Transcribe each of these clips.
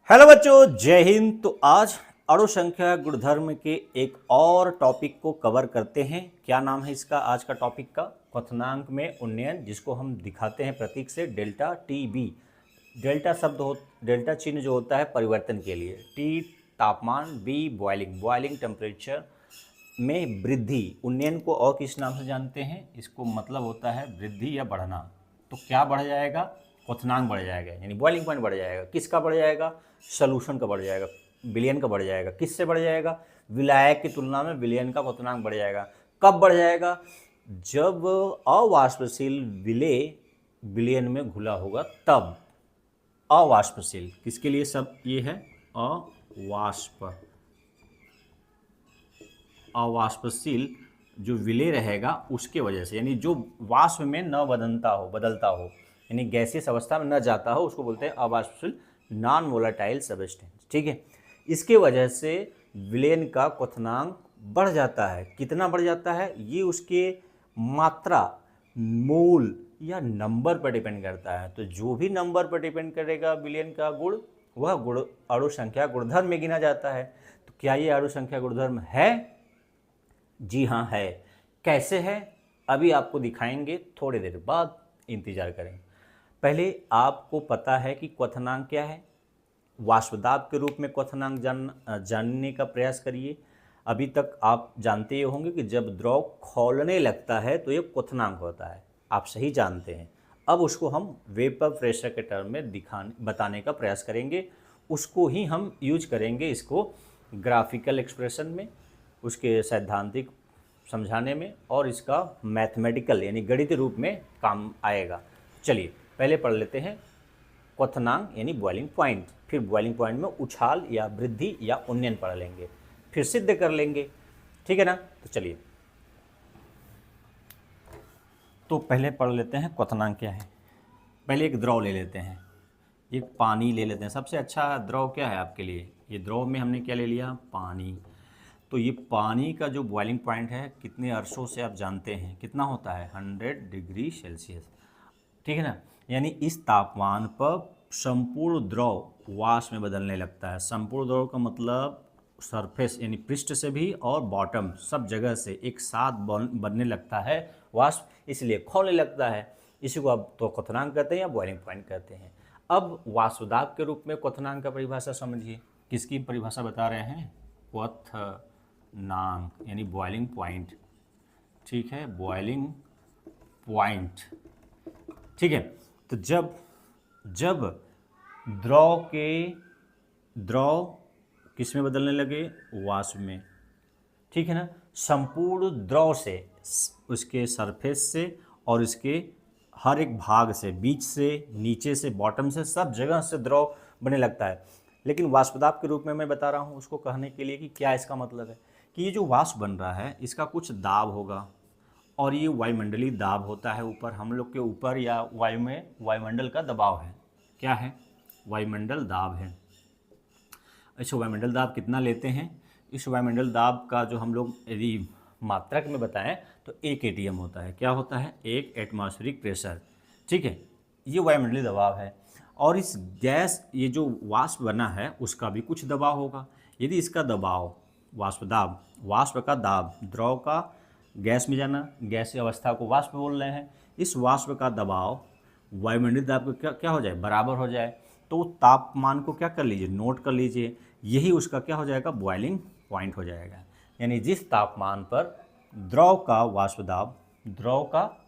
Hello बच्चों, जय हिंद। तो आज अणु संख्या गुणधर्म के एक और टॉपिक को कवर करते हैं। क्या नाम है इसका आज का टॉपिक का? क्वथनांक में उन्नयन, जिसको हम दिखाते हैं प्रतीक से delta T B. Delta delta चिन्ह जो होता है परिवर्तन के लिए, टी तापमान, बी बॉइलिंग टेम्परेचर में वृद्धि। उन्नयन को और किस नाम से जानते हैं? इसको मतलब होता है वृद्धि या बढ़ना। तो क्या बढ़ जाएगा? क्वथनांक बढ़ जाएगा, यानी बॉइलिंग पॉइंट बढ़ जाएगा। किसका बढ़ जाएगा? सॉल्यूशन का बढ़ जाएगा, विलयन का बढ़ जाएगा। किससे बढ़ जाएगा? विलायक की तुलना में विलयन का क्वथनांक बढ़ जाएगा। कब बढ़ जाएगा? जब अवाष्पशील विलेय विलयन में घुला होगा तब। अवाष्पशील किसके लिए सब ये है? अवाष्पशील जो विलेय रहेगा उसके वजह से, यानी जो वाष्प में न बदलता हो, यानी गैसियस अवस्था में न जाता हो, उसको बोलते हैं अवाष्पशील, नॉन वोलेटाइल सब्सटेंस। ठीक है, इसके वजह से विलयन का क्वथनांक बढ़ जाता है। कितना बढ़ जाता है? ये उसके मात्रा, मोल या नंबर पर डिपेंड करता है। तो जो भी नंबर पर डिपेंड करेगा विलयन का गुण, वह गुण अणु संख्या गुणधर्म में गिना जाता है। तो क्या ये अणु संख्या गुणधर्म है? जी हाँ है। कैसे है? अभी आपको दिखाएंगे, थोड़ी देर बाद, इंतजार करें। पहले आपको पता है कि क्वथनांक क्या है। वाष्पदाब के रूप में क्वथनांक जानने का प्रयास करिए। अभी तक आप जानते ही होंगे कि जब द्रव खौलने लगता है तो ये क्वथनांक होता है, आप सही जानते हैं। अब उसको हम वेपर प्रेशर के टर्म में बताने का प्रयास करेंगे। उसको ही हम यूज करेंगे, इसको ग्राफिकल एक्सप्रेशन में, उसके सैद्धांतिक समझाने में, और इसका मैथमेटिकल यानी गणित रूप में काम आएगा। चलिए पहले पढ़ लेते हैं क्वथनांक यानी बॉइलिंग पॉइंट, फिर बॉइलिंग पॉइंट में उछाल या वृद्धि या उन्नयन पढ़ लेंगे, फिर सिद्ध कर लेंगे। ठीक है ना? तो चलिए, तो पहले पढ़ लेते हैं क्वथनांक क्या है। पहले एक द्रव ले लेते हैं, एक पानी ले लेते हैं। सबसे अच्छा द्रव क्या है आपके लिए? ये द्रव में हमने क्या ले लिया? पानी। तो ये पानी का जो बॉइलिंग पॉइंट है कितने अर्शों से आप जानते हैं कितना होता है? 100 डिग्री सेल्सियस। ठीक है ना? यानी इस तापमान पर संपूर्ण द्रव वाष्प में बदलने लगता है। संपूर्ण द्रव का मतलब सरफेस यानी पृष्ठ से भी और बॉटम सब जगह से एक साथ बनने लगता है वाष्प, इसलिए खौलने लगता है। इसी को आप तो क्वथनांक कहते हैं या बॉइलिंग पॉइंट कहते हैं। अब वाष्पदाब के रूप में क्वथनांक का परिभाषा समझिए। किसकी परिभाषा बता रहे हैं? क्वथनांक यानी बॉइलिंग पॉइंट। ठीक है, बॉइलिंग पॉइंट। ठीक है, तो जब जब द्रव किस में बदलने लगे? वाष्प में। ठीक है ना? संपूर्ण द्रव से, उसके सरफेस से और इसके हर एक भाग से, बीच से, नीचे से, बॉटम से, सब जगह से द्रव बनने लगता है। लेकिन वाष्पदाब के रूप में मैं बता रहा हूँ उसको कहने के लिए कि क्या इसका मतलब है कि ये जो वाष्प बन रहा है इसका कुछ दाब होगा, और ये वायुमंडलीय दाब होता है ऊपर, हम लोग के ऊपर या वायु में वायुमंडल का दबाव है। क्या है? वायुमंडल दाब है। अच्छा, वायुमंडल दाब कितना लेते हैं? इस वायुमंडल दाब का जो हम लोग यदि मात्रक में बताएं तो 1 एटीएम होता है। क्या होता है? 1 एटमॉस्फेरिक प्रेशर। ठीक है, ये वायुमंडलीय दबाव है। और इस गैस, ये जो वाष्प बना है उसका भी कुछ दबाव होगा। यदि इसका दबाव, वाष्प का दाब, द्रव का गैस में जाना, गैसीय अवस्था को वाष्प बोल रहे हैं, इस वाष्प का दबाव वायुमंडलीय दाब का क्या हो जाए? बराबर हो जाए। तो तापमान को क्या कर लीजिए? नोट कर लीजिए। यही उसका क्या हो जाएगा? बॉइलिंग पॉइंट हो जाएगा। यानी जिस तापमान पर द्रव का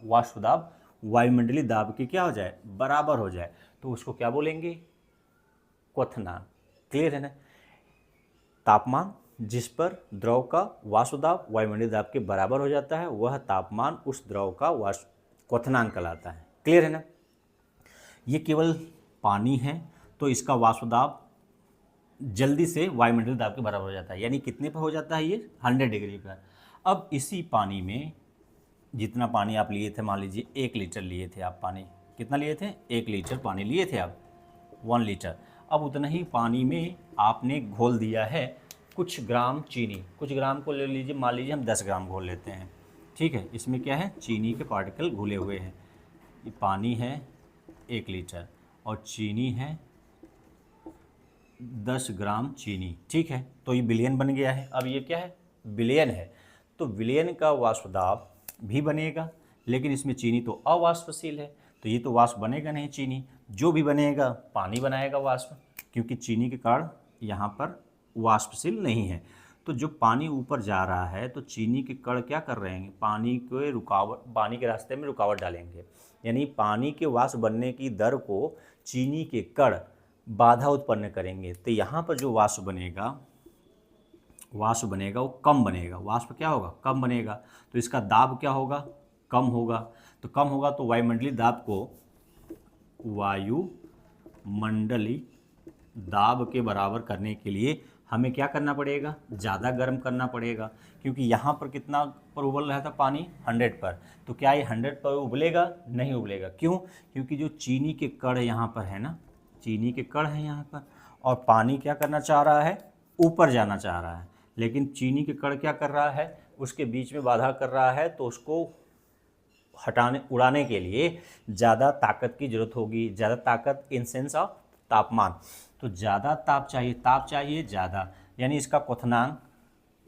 वाष्पदाब वायुमंडलीय दाब की क्या हो जाए? बराबर हो जाए, तो उसको क्या बोलेंगे? क्वथनांक। क्लियर है ना? तापमान जिस पर द्रव का वाष्पदाब वायुमंडलीय दाब के बराबर हो जाता है, वह तापमान उस द्रव का क्वथनांक कहलाता है। क्लियर है ना? ये केवल पानी है तो इसका वाष्पदाब जल्दी से वायुमंडलीय दाब के बराबर हो जाता है। यानी कितने पर हो जाता है? ये 100 डिग्री पर। अब इसी पानी में जितना पानी आप लिए थे, मान लीजिए 1 लीटर लिए थे आप पानी। कितना लिए थे? 1 लीटर पानी लिए थे आप, 1 लीटर। अब उतना ही पानी में आपने घोल दिया है कुछ ग्राम चीनी। कुछ ग्राम को ले लीजिए, मान लीजिए हम 10 ग्राम घोल लेते हैं। ठीक है, इसमें क्या है? चीनी के पार्टिकल घुले हुए हैं। ये पानी है 1 लीटर और चीनी है 10 ग्राम चीनी, ठीक है। तो ये बिलियन बन गया है। अब ये क्या है, बिलियन है, तो बिलियन का वाष्प दाब भी बनेगा, लेकिन इसमें चीनी तो अवाष्पशील है, तो ये तो वाष्प बनेगा नहीं। चीनी जो भी बनेगा पानी बनाएगा वाष्प, क्योंकि चीनी के कारण यहाँ पर वाष्पशील नहीं है। तो जो पानी ऊपर जा रहा है तो चीनी के कण क्या कर रहे हैं, पानी के रास्ते में रुकावट डालेंगे, यानी पानी के वाष्प बनने की दर को चीनी के कण बाधा उत्पन्न करेंगे। तो यहाँ पर जो वाष्प बनेगा वो कम बनेगा। वाष्प क्या होगा, कम बनेगा, तो इसका दाब क्या होगा, कम होगा। तो कम होगा तो वायुमंडलीय दाब को वायुमंडलीय दाब के बराबर करने के लिए हमें क्या करना पड़ेगा, ज़्यादा गर्म करना पड़ेगा, क्योंकि यहाँ पर कितना पर उबल रहा था पानी, 100 पर। तो क्या ये 100 पर उबलेगा, नहीं उबलेगा। क्यों, क्योंकि जो चीनी के कण यहाँ पर है ना, चीनी के कण है यहाँ पर, और पानी क्या करना चाह रहा है, ऊपर जाना चाह रहा है, लेकिन चीनी के कण क्या कर रहा है, उसके बीच में बाधा कर रहा है। तो उसको उड़ाने के लिए ज़्यादा ताकत की जरूरत होगी, ज़्यादा ताकत इन सेंस ऑफ तापमान। तो ज़्यादा ताप चाहिए ज़्यादा, यानी इसका क्वथनांक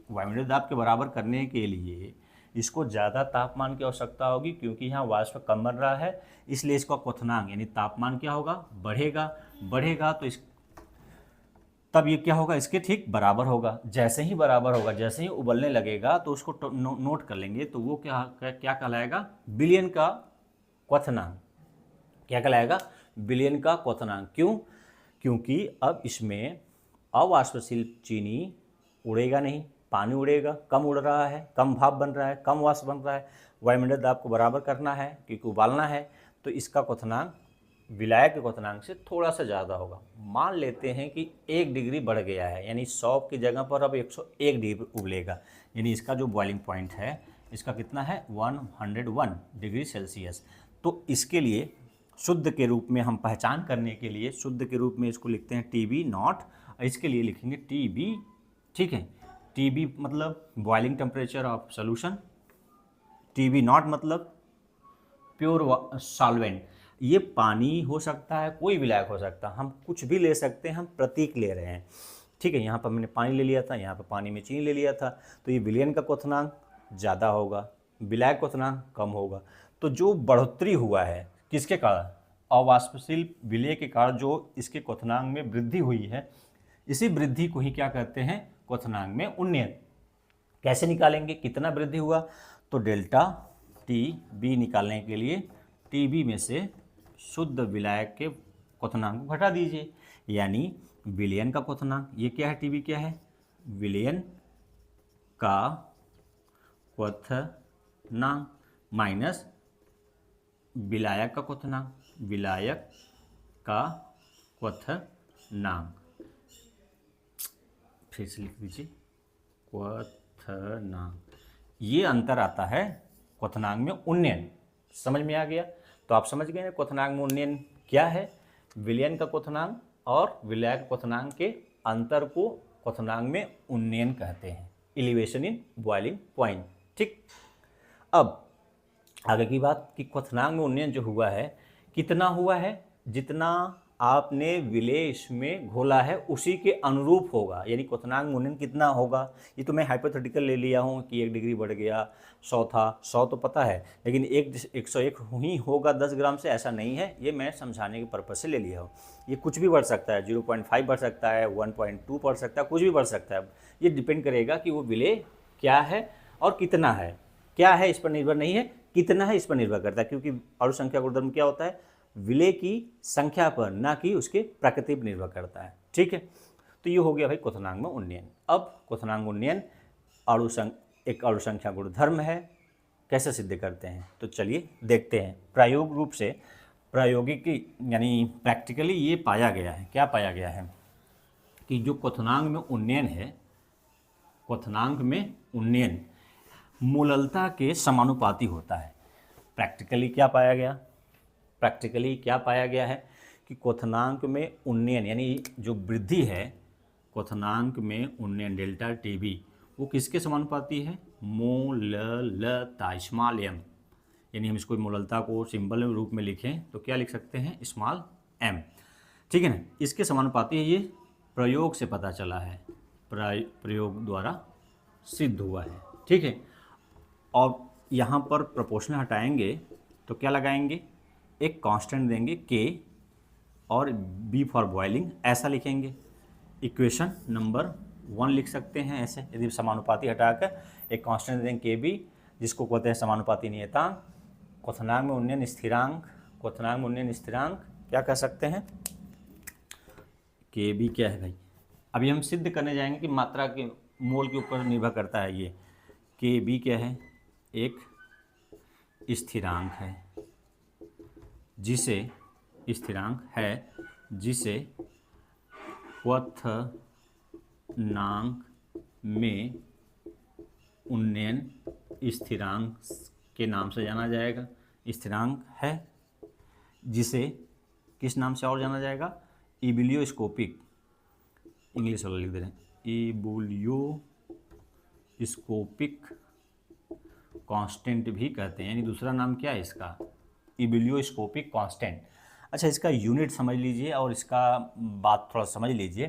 वायुमंडलीय दाब के बराबर करने के लिए इसको ज़्यादा तापमान की आवश्यकता होगी, क्योंकि यहाँ वाष्प कम बन रहा है, इसलिए इसका क्वथनांक यानी तापमान क्या होगा, बढ़ेगा। तो तब ये क्या होगा, इसके ठीक बराबर होगा। जैसे ही बराबर होगा, जैसे ही उबलने लगेगा तो उसको नोट कर लेंगे, तो वो क्या कहलाएगा, बिलियन का क्वथनांक। क्या कहलाएगा, बिलियन का क्वथनांक। क्यों, क्योंकि अब इसमें अवाष्पशील चीनी उड़ेगा नहीं, पानी उड़ेगा, कम उड़ रहा है, कम भाप बन रहा है, कम वाष्प बन रहा है। वायुमंडलीय दाब को बराबर करना है क्योंकि उबालना है, तो इसका क्वथनांक विलायक के क्वथनांक से थोड़ा सा ज़्यादा होगा। मान लेते हैं कि 1 डिग्री बढ़ गया है, यानी 100 की जगह पर अब 101 डिग्री उबलेगा, यानी इसका जो बॉइलिंग पॉइंट है इसका कितना है, 101 डिग्री सेल्सियस। तो इसके लिए शुद्ध के रूप में हम पहचान करने के लिए शुद्ध के रूप में इसको लिखते हैं TB नॉट, इसके लिए लिखेंगे TB, ठीक है। TB मतलब boiling temperature of solution, TB not मतलब प्योर सॉल्वेंट। ये पानी हो सकता है, कोई विलायक हो सकता है, हम कुछ भी ले सकते हैं, हम प्रतीक ले रहे हैं, ठीक है। यहाँ पर मैंने पानी ले लिया था, यहाँ पर पानी में चीनी ले लिया था, तो ये विलयन का क्वथनांक ज़्यादा होगा, विलायक क्वथनांक कम होगा। तो जो बढ़ोतरी हुआ है किसके कारण, अवाष्पशील विलय के कारण जो इसके क्वथनांक में वृद्धि हुई है, इसी वृद्धि को ही क्या कहते हैं, क्वथनांक में उन्नयन। कैसे निकालेंगे, कितना वृद्धि हुआ, तो डेल्टा TB निकालने के लिए TB में से शुद्ध विलायक के क्वथनांक को घटा दीजिए, यानी विलयन का क्वथनांक, ये क्या है, TB क्या है, विलयन का क्वथनांक माइनस विलायक का क्वथनांक, विलायक का क्वथनांक, फिर से लिख दीजिए क्वथनांक। ये अंतर आता है क्वथनांक में उन्नयन। समझ में आ गया, तो आप समझ गए क्वथनांक में उन्नयन क्या है, विलयन का क्वथनांक और विलायक क्वथनांक के अंतर को क्वथनांक में उन्नयन कहते हैं, एलिवेशन इन बॉइलिंग पॉइंट, ठीक। अब आगे की बात कि क्वथनांक में उन्नयन जो हुआ है कितना हुआ है, जितना आपने विलेय इसमें घोला है उसी के अनुरूप होगा, यानी क्वथनांक में उन्नयन कितना होगा। ये तो मैं हाइपोथेटिकल ले लिया हूँ कि 1 डिग्री बढ़ गया, 100 था, 100 तो पता है, लेकिन 101 ही होगा 10 ग्राम से, ऐसा नहीं है, ये मैं समझाने के पर्पज़ से ले लिया हूँ। ये कुछ भी बढ़ सकता है, 0.5 बढ़ सकता है, 1.2 बढ़ सकता है, कुछ भी बढ़ सकता है। ये डिपेंड करेगा कि वो विलेय क्या है और कितना है, क्या है इस पर निर्भर नहीं है, कितना है इस पर निर्भर करता है, क्योंकि अणु संख्या गुणधर्म क्या होता है, विलेय की संख्या पर, ना कि उसके प्रकृति पर निर्भर करता है, ठीक है। तो ये हो गया भाई क्वथनांक में उन्नयन। अब क्वथनांक उन्नयन एक अणु संख्या गुणधर्म है, कैसे सिद्ध करते हैं, तो चलिए देखते हैं। प्रायोग रूप से, प्रायोगिक यानी प्रैक्टिकली ये पाया गया है, क्या पाया गया है कि जो क्वथनांक में उन्नयन है, क्वथनांक में उन्नयन मूललता के समानुपाती होता है। प्रैक्टिकली क्या पाया गया, प्रैक्टिकली क्या पाया गया है कि क्वथनांक में उन्नयन यानी जो वृद्धि है, क्वथनांक में उन्नयन डेल्टा TB वो किसके समानुपाती है, मोललता, स्मॉल m, यानी हम इसको मोललता को सिंबल रूप में लिखें तो क्या लिख सकते हैं, स्मॉल m, ठीक है ना। इसके समानुपाती है ये प्रयोग से पता चला है, प्रयोग द्वारा सिद्ध हुआ है। ठीक है, और यहाँ पर प्रोपोर्शनल हटाएंगे तो क्या लगाएंगे, एक कांस्टेंट देंगे के और बी फॉर बॉइलिंग ऐसा लिखेंगे। इक्वेशन नंबर 1 लिख सकते हैं ऐसे, यदि समानुपाती हटाकर एक कांस्टेंट देंगे के बी, जिसको कहते हैं समानुपाती नियतांक। क्वथनांक में उन्नयन स्थिरांक, क्वथनांक में उन्नयन स्थिरांक क्या कह सकते हैं, के बी क्या है भाई। अभी हम सिद्ध करने जाएंगे कि मात्रा के मोल के ऊपर निर्भर करता है ये। के बी क्या है, एक स्थिरांक है जिसे, स्थिरांक है जिसे क्वथनांक में उन्नयन स्थिरांक के नाम से जाना जाएगा। स्थिरांक है जिसे किस नाम से और जाना जाएगा, इबुलियोस्कोपिक, इंग्लिश वाला लिख दे रहे हैं, इबुलियोस्कोपिक कांस्टेंट भी कहते हैं। यानी दूसरा नाम क्या है इसका, इबुलियोस्कोपिक कांस्टेंट। अच्छा, इसका यूनिट समझ लीजिए और इसका बात थोड़ा समझ लीजिए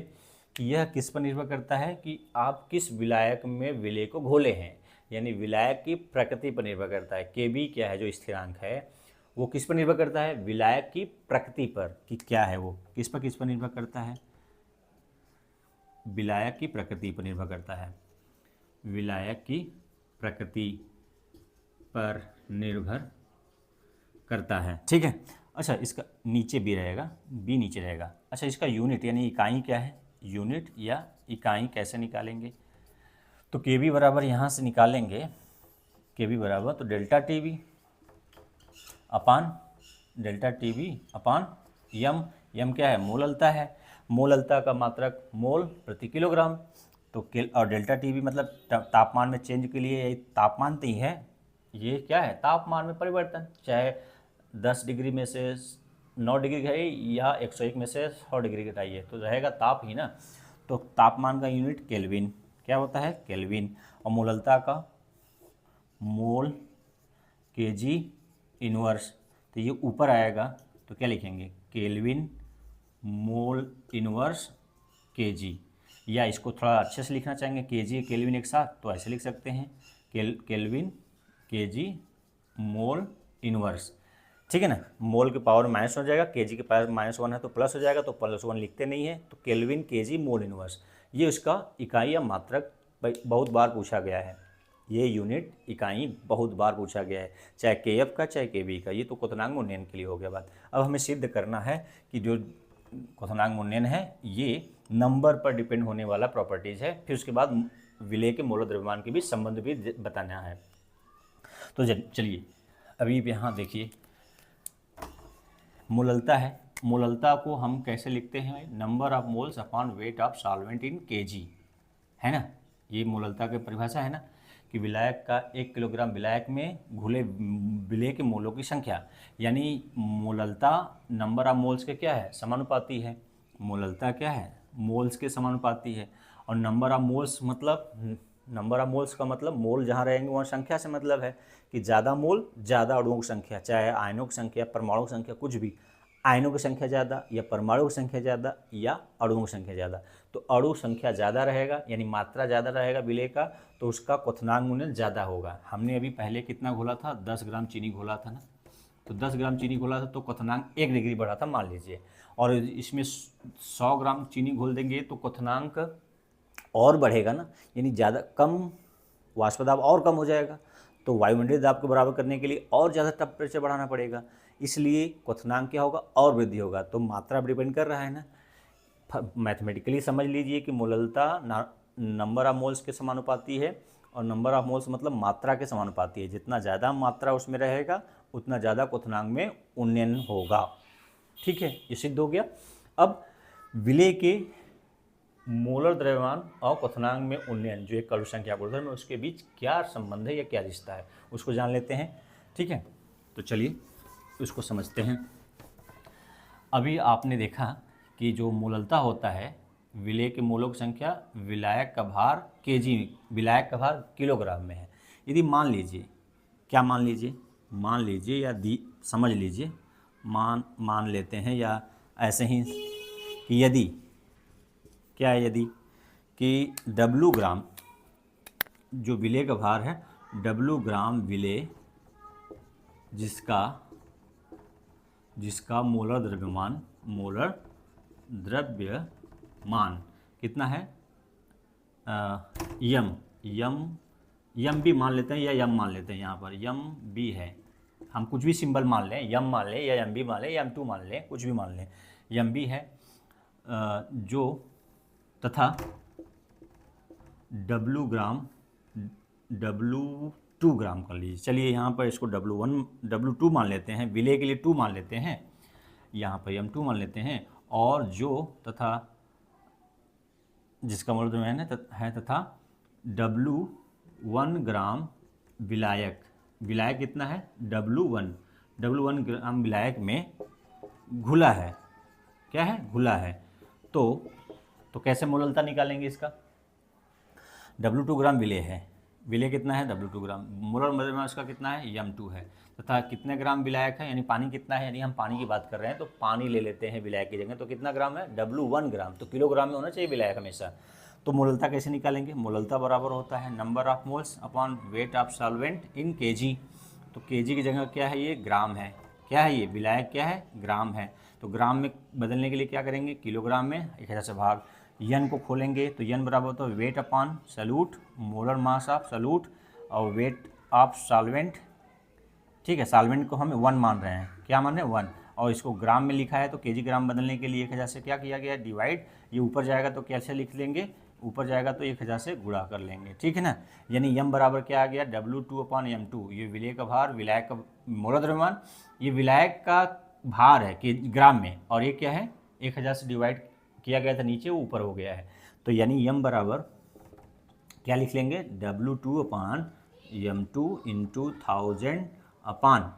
कि यह किस पर निर्भर करता है कि आप किस विलायक में विलेय को घोले हैं, यानी विलायक की प्रकृति पर निर्भर करता है। के बी क्या है जो स्थिरांक है वो किस पर निर्भर करता है, विलायक की प्रकृति पर, कि क्या है वो किस पर निर्भर करता है, विलायक की प्रकृति पर निर्भर करता है, विलायक की प्रकृति पर निर्भर करता है। ठीक है, अच्छा इसका नीचे बी रहेगा, बी नीचे रहेगा। अच्छा, इसका यूनिट यानी इकाई क्या है, यूनिट या इकाई कैसे निकालेंगे, तो के बी बराबर यहाँ से निकालेंगे, के बी बराबर तो delta T B upon delta T B upon यम। यम क्या है, मोललता है, मोललता का मात्रक मोल प्रति किलोग्राम। तो और डेल्टा टी बी मतलब तापमान में चेंज के लिए, तापमान तो ही है, ये क्या है, तापमान में परिवर्तन, चाहे 10 डिग्री में से 9 डिग्री घटाइए या 101 में से 100 डिग्री घटाइए तो रहेगा ताप ही ना। तो तापमान का यूनिट केल्विन क्या होता है, केल्विन। और मोललता का मोल केजी इनवर्स, तो ये ऊपर आएगा तो क्या लिखेंगे, केल्विन मोल इनवर्स केजी, या इसको थोड़ा अच्छे से लिखना चाहेंगे केजी केल्विन एक साथ तो ऐसे लिख सकते हैं, केल्विन केजी मोल इनवर्स। ठीक है ना, मोल के पावर माइनस हो जाएगा, केजी के पावर -1 है तो प्लस हो जाएगा, तो +1 लिखते नहीं है, तो केल्विन केजी मोल इनवर्स। ये उसका इकाई या मात्रक बहुत बार पूछा गया है, ये यूनिट इकाई बहुत बार पूछा गया है, चाहे के एफ का चाहे के बी का। ये तो क्वथनांक उन्नयन के लिए हो गया बात। अब हमें सिद्ध करना है कि जो क्वथनांक उन्नयन है ये नंबर पर डिपेंड होने वाला प्रॉपर्टीज़ है, फिर उसके बाद विलेय के मोल द्रव्यमान के बीच संबंध भी बताना है। तो चलिए अभी यहाँ देखिए, मोललता है, मोललता को हम कैसे लिखते हैं, number of moles upon weight of solvent in KG, है ना। ये मोललता की परिभाषा है ना कि विलायक का 1 किलोग्राम विलायक में घुले विलेय के मोलों की संख्या, यानी मोललता नंबर ऑफ मोल्स के क्या है, समानुपाती है। मोललता क्या है, मोल्स के समानुपाती है। और नंबर ऑफ मोल्स मतलब, नंबर ऑफ मोल्स का मतलब मोल जहाँ रहेंगे वहाँ संख्या से मतलब है कि ज़्यादा मोल ज़्यादा अणुओं की संख्या, चाहे आयनों की संख्या परमाणु की संख्या कुछ भी, आयनों की संख्या ज़्यादा या परमाणु की संख्या ज़्यादा या अणुओं की संख्या ज़्यादा, तो अणु संख्या ज़्यादा रहेगा यानी मात्रा ज़्यादा रहेगा विलेय का, तो उसका क्वथनांक उन्नयन ज़्यादा होगा। हमने अभी पहले कितना घोला था, 10 ग्राम चीनी घोला था ना, तो 10 ग्राम चीनी घोला था तो क्वथनांक 1 डिग्री बढ़ा था मान लीजिए, और इसमें 100 ग्राम चीनी घोल देंगे तो क्वथनांक और बढ़ेगा ना, यानी ज़्यादा कम वाष्प दाब और कम हो जाएगा, तो वायुमंडलीय दाब को बराबर करने के लिए और ज़्यादा टेम्परेचर बढ़ाना पड़ेगा, इसलिए क्वथनांक क्या होगा, और वृद्धि होगा। तो मात्रा पर डिपेंड कर रहा है ना। मैथमेटिकली समझ लीजिए कि मोललता नंबर ऑफ मोल्स के समानुपाती है, और नंबर ऑफ मोल्स मतलब मात्रा के समानुपाती है, जितना ज़्यादा मात्रा उसमें रहेगा उतना ज़्यादा क्वथनांक में उन्नयन होगा। ठीक है, ये सिद्ध हो गया। अब विलेय के मोलर द्रव्यमान और क्वथनांक में उन्नयन, जो एक अणु संख्या गुणधर्म है, उसके बीच क्या संबंध है या क्या रिश्ता है उसको जान लेते हैं। ठीक है, तो चलिए उसको समझते हैं। अभी आपने देखा कि जो मोललता होता है, विलेय के मोलों की संख्या विलायक का भार केजी, विलायक का भार किलोग्राम में है। यदि मान लीजिए, क्या मान लीजिए या समझ लीजिए, मान लेते हैं या ऐसे ही कि क्या है यदि कि W ग्राम जो विलेय का भार है, W ग्राम विलेय जिसका मोलर द्रव्यमान कितना है, यम भी मान लेते हैं या यम मान लेते हैं, यहाँ पर यम भी है, हम कुछ भी सिंबल मान लें, यम मान लें या यम भी मान लें या M2 मान लें, कुछ भी मान लें, यम भी है जो तथा W W 2 ग्राम कर लीजिए। चलिए यहाँ पर इसको W2 मान लेते हैं, विलेय के लिए 2 मान लेते हैं, यहाँ पर M2 मान लेते हैं, और जो तथा जिसका मोलर द्रव्यमान है तथा W1 ग्राम विलायक कितना है, W1 ग्राम विलायक में घुला है, क्या है, घुला है। तो कैसे मोलरता निकालेंगे इसका, W2 ग्राम विलेय है, विलेय कितना है, W2 ग्राम, मोलर द्रव्यमान इसका कितना है, M2 है, तथा कितने ग्राम विलायक है, यानी पानी कितना है, यानी हम पानी की बात कर रहे हैं तो पानी ले लेते हैं विलायक की जगह, तो कितना ग्राम है, W1 ग्राम, तो किलोग्राम में होना चाहिए विलायक हमेशा। तो मोलरता कैसे निकालेंगे, मोलरता बराबर होता है number of moles upon weight of solvent in kg। तो kg की जगह क्या है, ये ग्राम है, क्या है ये विलायक, क्या है, ग्राम है, तो ग्राम में बदलने के लिए क्या करेंगे, किलोग्राम में 1000 से भाग, यन को खोलेंगे तो यन बराबर होता है weight upon solute, molar mass of solute और वेट ऑफ सॉल्वेंट, ठीक है, सॉल्वेंट को हम 1 मान रहे हैं, क्या मान रहे हैं 1, और इसको ग्राम में लिखा है तो केजी ग्राम बदलने के लिए 1000 से क्या किया गया, डिवाइड, ये ऊपर जाएगा तो कैसे लिख लेंगे, ऊपर जाएगा तो 1000 से गुणा कर लेंगे, ठीक है ना। यानी यम बराबर क्या आ गया, W2 अपॉन M2, ये विलेय का भार, विलायक का मोलर द्रव्यमान, ये विलायक का भार है कि ग्राम में, और ये क्या है 1000 से डिवाइड किया गया था नीचे, वो ऊपर हो गया है, तो यानी यम बराबर क्या लिख लेंगे, W2 upon M2 into 1000 upon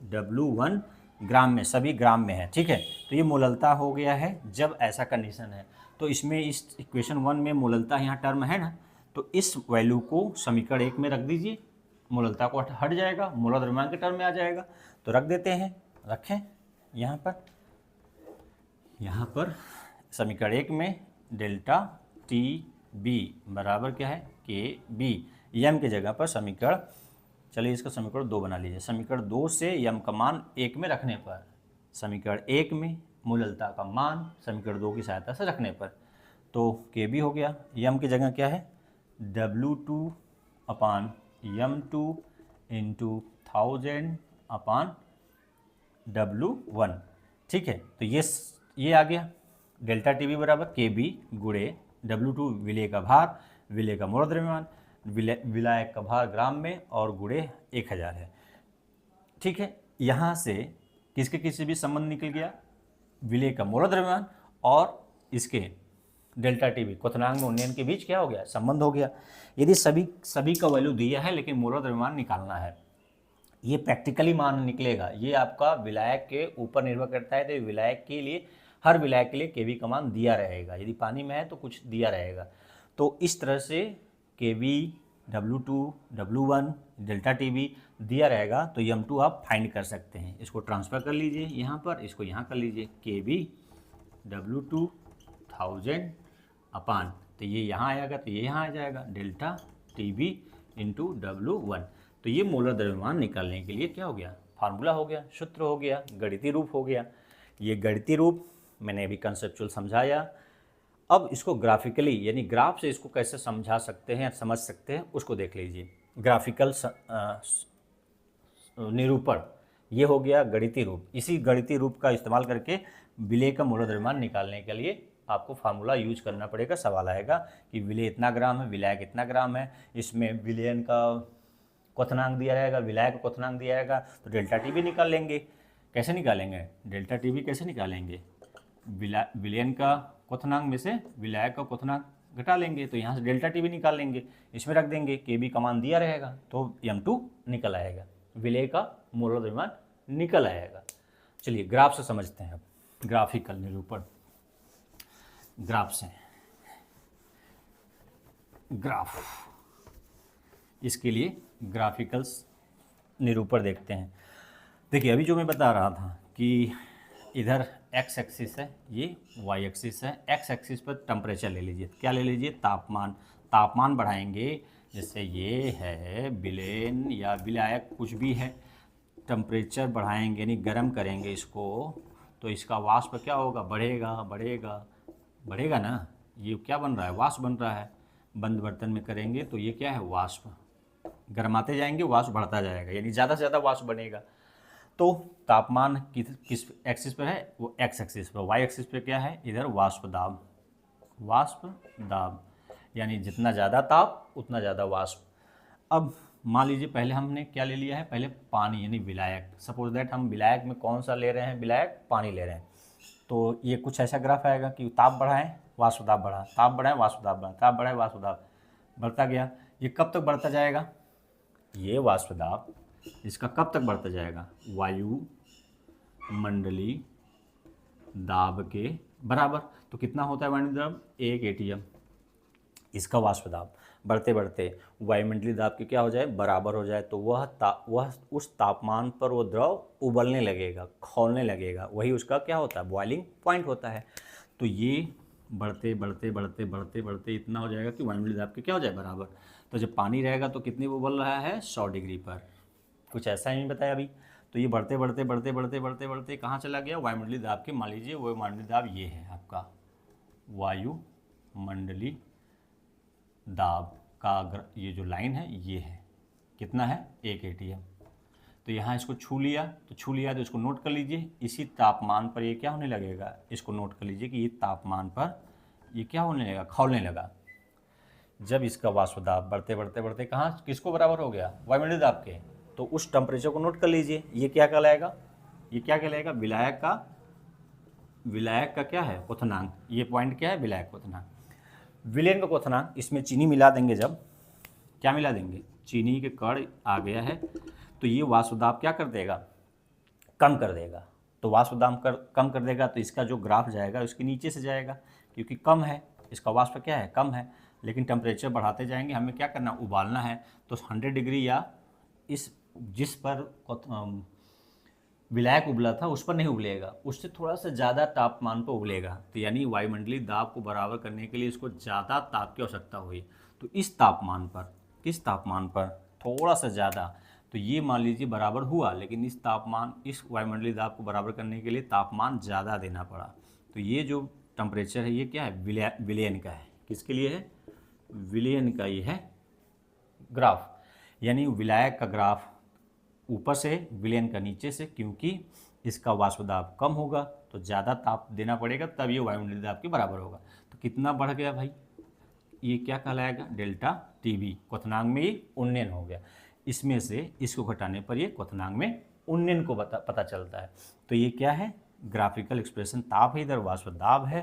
W1 ग्राम में, सभी ग्राम में है, ठीक है। तो ये मोलरता हो गया है जब ऐसा कंडीशन है। तो इसमें इस इक्वेशन 1 में मोलरता यहाँ टर्म है ना, तो इस वैल्यू को समीकरण 1 में रख दीजिए, मोलरता को हट जाएगा, मोलर द्रव्यमान के टर्म में आ जाएगा, तो रख देते हैं, रखें यहाँ पर समीकरण 1 में डेल्टा TB बराबर क्या है, KB, यम की जगह पर समीकरण, चलिए इसका समीकरण 2 बना लीजिए, समीकरण 2 से यम का मान 1 में रखने पर, समीकरण 1 में मोलरता का मान समीकरण 2 की सहायता से रखने पर, तो KB हो गया, यम की जगह क्या है, W2 upon M2 into 1000 upon W1, ठीक है। तो ये आ गया डेल्टा TB बराबर KB गुणे W2 विलेय का भार, विलेय का मोलर द्रव्यमान, विलायक का भार ग्राम में, और गुणे 1000 है, ठीक है। यहाँ से किसके भी संबंध निकल गया, विलेय का मोलर द्रव्यमान और इसके डेल्टा TB क्वथनांक में उन्नयन के बीच क्या हो गया, संबंध हो गया। यदि सभी का वैल्यू दिया है लेकिन मोलर द्रव्यमान निकालना है, ये प्रैक्टिकली मान निकलेगा, ये आपका विलायक के ऊपर निर्भर करता है, तो विलायक के लिए, हर विलायक के लिए KB का मान दिया रहेगा, यदि पानी में है तो कुछ दिया रहेगा। तो इस तरह से KB, W2, W1, delta TB दिया रहेगा, तो M2 आप फाइंड कर सकते हैं, इसको ट्रांसफ़र कर लीजिए यहाँ पर, इसको यहाँ कर लीजिए, KB W2 1000 अपान, तो ये यहाँ आएगा तो ये यहाँ आ जाएगा, डेल्टा TB इंटू W1। तो ये मोलर द्रव्यमान निकालने के लिए क्या हो गया, फार्मूला हो गया, सूत्र हो गया, गणितीय रूप हो गया। ये गणितीय रूप मैंने अभी कंसेप्चुअल समझाया। अब इसको ग्राफिकली यानी ग्राफ से इसको कैसे समझा सकते हैं, समझ सकते हैं, उसको देख लीजिए। ग्राफिकल निरूपण, ये हो गया गणितीय रूप। इसी गणितीय रूप का इस्तेमाल करके विलेय का मोलर द्रव्यमान निकालने के लिए आपको फार्मूला यूज करना पड़ेगा। सवाल आएगा कि विलेय इतना ग्राम है, विलायक इतना ग्राम है, इसमें विलयन का क्वथनांक दिया रहेगा, विलायक का क्वथनांक दिया रहेगा, तो डेल्टा TB निकाल लेंगे। कैसे निकालेंगे डेल्टा TB, कैसे निकालेंगे, विलयन का क्वथनांक में से विलायक का क्वथनांक घटा लेंगे, तो यहाँ से डेल्टा TB निकाल लेंगे, इसमें रख देंगे, KB का मान दिया रहेगा तो M2 निकल आएगा, विलेय का मोलर द्रव्यमान निकल आएगा। चलिए ग्राफ से समझते हैं। अब ग्राफिकल निरूपण, ग्राफ से, ग्राफ, इसके लिए ग्राफिकल निरूपण देखते हैं। देखिए अभी जो मैं बता रहा था कि इधर एक्स एक्सिस है, ये वाई एक्सिस है। एक्स एक्सिस पर टेम्परेचर ले लीजिए, क्या ले लीजिए, तापमान। तापमान बढ़ाएंगे, जैसे ये है बिलेन या विलायक कुछ भी है, टेम्परेचर बढ़ाएंगे यानी गर्म करेंगे इसको, तो इसका वाष्प क्या होगा, बढ़ेगा बढ़ेगा बढ़ेगा ना। ये क्या बन रहा है, वाष्प बन रहा है। बंद बर्तन में करेंगे तो ये क्या है, वाष्प। गर्माते जाएंगे वाष्प बढ़ता जाएगा, यानी ज़्यादा से ज़्यादा वाष्प बनेगा। तो तापमान किस एक्सिस पर है, वो एक्स एक्सिस पर। वाई एक्सिस पर क्या है, इधर वाष्प दाब। वाष्प दाब यानी जितना ज़्यादा ताप उतना ज़्यादा वाष्प। अब मान लीजिए पहले हमने क्या ले लिया है, पहले पानी यानी विलायक। सपोज दैट हम विलायक में कौन सा ले रहे हैं, विलायक पानी ले रहे हैं। तो ये कुछ ऐसा ग्राफ आएगा कि ताप बढ़ाएं वाष्प दाब बढ़ा, ताप बढ़ाएं वाष्प दाब बढ़ा, ताप बढ़ाएं वाष्प दाब बढ़ता गया। ये कब तक बढ़ता जाएगा, ये वाष्प दाब इसका कब तक बढ़ता जाएगा, वायु मंडलीय दाब के बराबर। तो कितना होता है वायुमंडलीय दाब, 1 atm। इसका वाष्प दाब बढ़ते बढ़ते वायुमंडलीय दाब के क्या हो जाए, बराबर हो जाए। तो वह उस तापमान पर वो द्रव उबलने लगेगा, खौलने लगेगा, वही उसका क्या होता है, बॉइलिंग पॉइंट होता है। तो ये बढ़ते बढ़ते बढ़ते बढ़ते बढ़ते इतना हो जाएगा कि वायुमंडलीय दाब के क्या हो जाए, बराबर। तो जब पानी रहेगा तो कितनी उबल रहा है, 100 डिग्री पर। कुछ ऐसा ही नहीं बताया अभी। तो ये बढ़ते बढ़ते बढ़ते बढ़ते बढ़ते बढ़ते कहाँ चला गया, वायुमंडलीय दाब के। मान लीजिए वो वायुमंडलीय दाब ये है आपका, वायुमंडलीय दाब का ये जो लाइन है ये है, कितना है, 1 atm। तो यहाँ इसको छू लिया तो इसको नोट कर लीजिए। इसी तापमान पर ये क्या होने लगेगा, इसको नोट कर लीजिए कि ये तापमान पर ये क्या होने लगा, खौलने लगा। जब इसका वाष्प दाब बढ़ते बढ़ते बढ़ते कहाँ किसको बराबर हो गया, वायुमंडलीय दाब के। तो उस टेम्परेचर को नोट कर लीजिए। ये क्या कहलाएगा, ये क्या कहलाएगा, विलायक का क्या है, क्वथनांक। ये पॉइंट क्या है, विलायक क्वथनांक। विलेन का क्वथनांक, इसमें चीनी मिला देंगे, जब क्या मिला देंगे, चीनी के कण आ गया है, तो ये वाष्प दाब क्या कर देगा, कम कर देगा। तो वाष्प दाब कम कर देगा तो इसका जो ग्राफ जाएगा उसके नीचे से जाएगा, क्योंकि कम है, इसका वाष्प क्या है, कम है। लेकिन टेम्परेचर बढ़ाते जाएंगे, हमें क्या करना, उबालना है। तो 100 डिग्री या जिस पर विलायक उबला था उस पर नहीं उबलेगा, उससे थोड़ा सा ज़्यादा तापमान पर उबलेगा। तो यानी वायुमंडलीय दाब को बराबर करने के लिए इसको ज़्यादा ताप की आवश्यकता हुई। तो इस तापमान पर, किस तापमान पर, थोड़ा सा ज़्यादा। तो ये मान लीजिए बराबर हुआ, लेकिन इस वायुमंडलीय दाब को बराबर करने के लिए तापमान ज़्यादा देना पड़ा। तो ये जो टेम्परेचर है ये क्या है, विलयन का है। किसके लिए है, विलयन का ये है ग्राफ, यानी विलायक का ग्राफ ऊपर से, विलयन का नीचे से, क्योंकि इसका वाष्प दाब कम होगा तो ज़्यादा ताप देना पड़ेगा, तब ये वायुमंडलीय दाब के बराबर होगा। तो कितना बढ़ गया भाई, ये क्या कहलाएगा, डेल्टा टीबी। क्वथनांक में ये उन्नयन हो गया। इसमें से इसको घटाने पर ये क्वथनांक में उन्नयन को पता चलता है। तो ये क्या है, ग्राफिकल एक्सप्रेशन। ताप है इधर, वाष्प दाब है।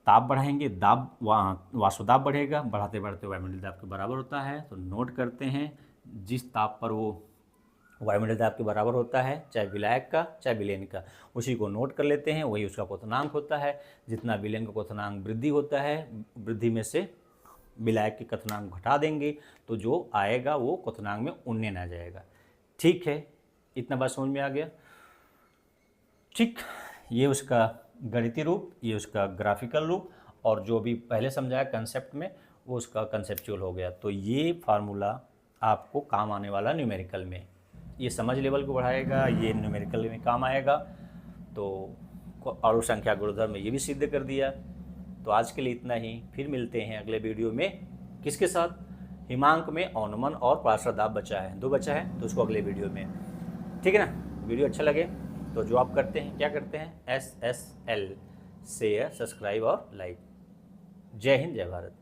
ताप बढ़ाएंगे, दाब वाष्प दाब बढ़ेगा, बढ़ाते बढ़ते वायुमंडलीय दाब के बराबर होता है। तो नोट करते हैं, जिस ताप पर वो वायुमंडलीय दाब के बराबर होता है, चाहे विलायक का चाहे विलयन का, उसी को नोट कर लेते हैं, वही उसका क्वथनांक होता है। जितना विलयन का क्वथनांक वृद्धि होता है, वृद्धि में से विलायक के क्वथनांक घटा देंगे, तो जो आएगा वो क्वथनांक में उन्नयन आ जाएगा। ठीक है, इतना बात समझ में आ गया। ठीक, ये उसका गणितीय रूप, ये उसका ग्राफिकल रूप, और जो भी पहले समझाया कंसेप्ट में वो उसका कंसेप्चुअल हो गया। तो ये फार्मूला आपको काम आने वाला न्यूमेरिकल में, ये समझ लेवल को बढ़ाएगा, ये न्यूमेरिकल में काम आएगा। तो अणु संख्या गुणधर्म में ये भी सिद्ध कर दिया। तो आज के लिए इतना ही, फिर मिलते हैं अगले वीडियो में। किसके साथ, हिमांक में अवनमन और पार्श्व दाब बचा है, 2 बचा है, तो उसको अगले वीडियो में। ठीक है ना। वीडियो अच्छा लगे तो जो आप करते हैं, क्या करते हैं, SSL शेयर, सब्सक्राइब और लाइक। जय हिंद, जय भारत।